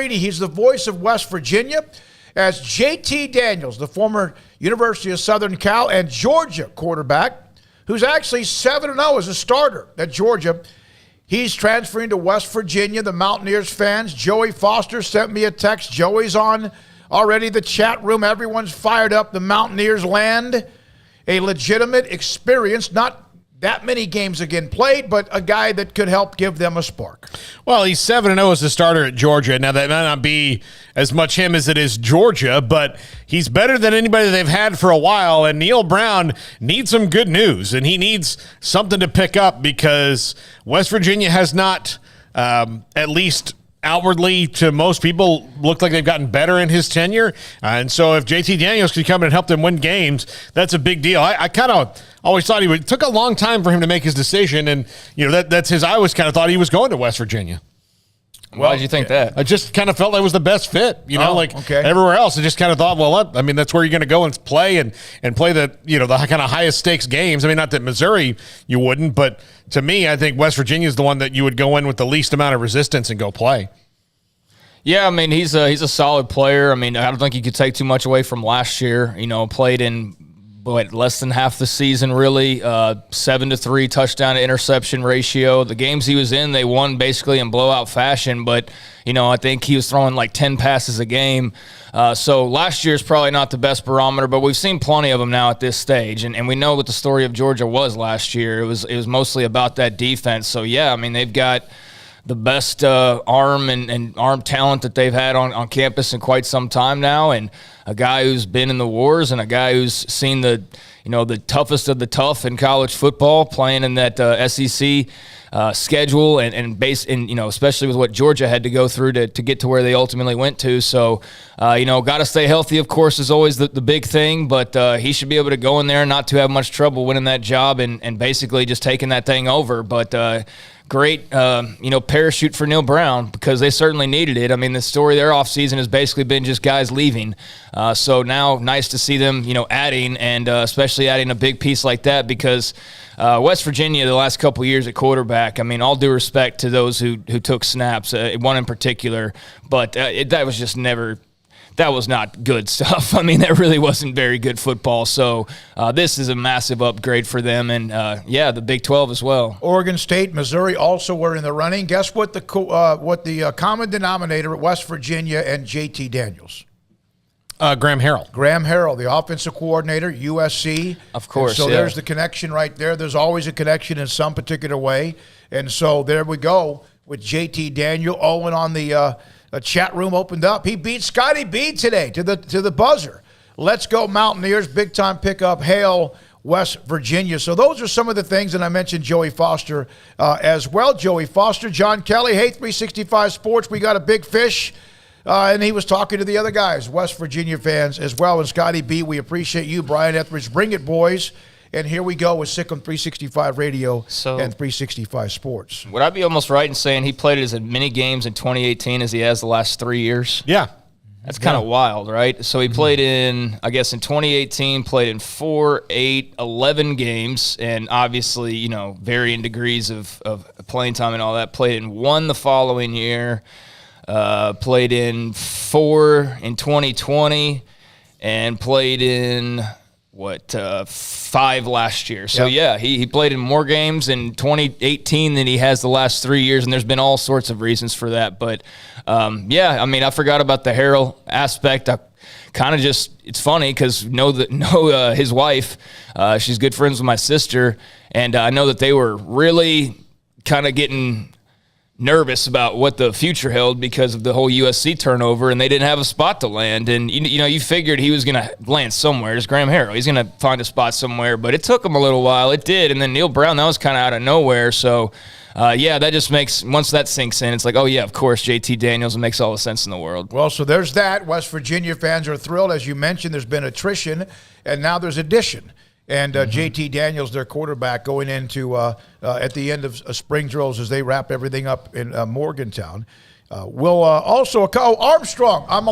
Greedy. He's the voice of West Virginia. As J.T. Daniels, the former University of Southern Cal and Georgia quarterback, who's actually 7-0 as a starter at Georgia, he's transferring to West Virginia. The Mountaineers fans, Joey Foster sent me a text. Joey's on already the chat room. Everyone's fired up. The Mountaineers land a legitimate experience, not that many games again played, but a guy that could help give them a spark. Well, he's 7-0 as a starter at Georgia. Now, that might not be as much him as it is Georgia, but he's better than anybody they've had for a while, and Neil Brown needs some good news, and he needs something to pick up because West Virginia has not, at least outwardly to most people, looked like they've gotten better in his tenure. And so if JT Daniels could come in and help them win games, that's a big deal. I kind of always thought it took a long time for him to make his decision. And, that's his, I always kind of thought he was going to West Virginia. Why did you think that? I just kind of felt that was the best fit, okay. Everywhere else. I just kind of thought, that's where you're going to go and play and play the kind of highest stakes games. I mean, not that Missouri you wouldn't, but to me, I think West Virginia is the one that you would go in with the least amount of resistance and go play. Yeah, I mean, he's a solid player. I mean, I don't think you could take too much away from last year. Played in less than half the season, really. 7-3 touchdown to interception ratio. The games he was in, they won basically in blowout fashion. But I think he was throwing like 10 passes a game. So last year's probably not the best barometer, but we've seen plenty of them now at this stage. And we know what the story of Georgia was last year. It was mostly about that defense. So yeah, I mean, they've got the best arm and arm talent that they've had on campus in quite some time now, and a guy who's been in the wars and a guy who's seen the toughest of the tough in college football, playing in that SEC schedule and especially with what Georgia had to go through to get to where they ultimately went to. So, got to stay healthy, of course, is always the big thing, but he should be able to go in there and not to have much trouble winning that job and basically just taking that thing over. But great, parachute for Neil Brown because they certainly needed it. I mean, the story of their offseason has basically been just guys leaving. So now nice to see them, adding and especially adding a big piece like that because West Virginia the last couple of years at quarterback, I mean, all due respect to those who took snaps, one in particular, but that was just never – that was not good stuff. I mean, that really wasn't very good football. So this is a massive upgrade for them. And, the Big 12 as well. Oregon State, Missouri also were in the running. Guess what the common denominator at West Virginia and J.T. Daniels? Graham Harrell. Graham Harrell, the offensive coordinator, USC. Of course, and so there's the connection right there. There's always a connection in some particular way. And so there we go with J.T. Daniel. Owen on the chat room opened up. He beat Scotty B today to the buzzer. Let's go Mountaineers. Big time pickup. Hail West Virginia. So those are some of the things, and I mentioned Joey Foster as well. Joey Foster, John Kelly, hey, 365 Sports, we got a big fish. And he was talking to the other guys, West Virginia fans as well. And Scotty B, we appreciate you. Brian Etheridge, bring it, boys. And here we go with Sikkim 365 Radio and 365 Sports. Would I be almost right in saying he played as many games in 2018 as he has the last 3 years? Yeah. That's kind of wild, right? So he played in 2018, played in 4, 8, 11 games, and obviously, varying degrees of playing time and all that. Played in 1 the following year, played in 4 in 2020, and played in 5 last year. So, yeah, he played in more games in 2018 than he has the last 3 years, and there's been all sorts of reasons for that. But, I forgot about the Harrell aspect. I kind of it's funny because know his wife, she's good friends with my sister, and I know that they were really kind of getting nervous about what the future held because of the whole USC turnover, and they didn't have a spot to land. And, you figured he was going to land somewhere. It's Graham Harrell. He's going to find a spot somewhere, but it took him a little while. It did. And then Neil Brown, that was kind of out of nowhere. So, that just makes, once that sinks in, it's like, oh, yeah, of course, JT Daniels, it makes all the sense in the world. Well, so there's that. West Virginia fans are thrilled. As you mentioned, there's been attrition, and now there's addition. And J.T. Daniels, their quarterback, going into at the end of spring drills as they wrap everything up in Morgantown. Will also Armstrong. I'm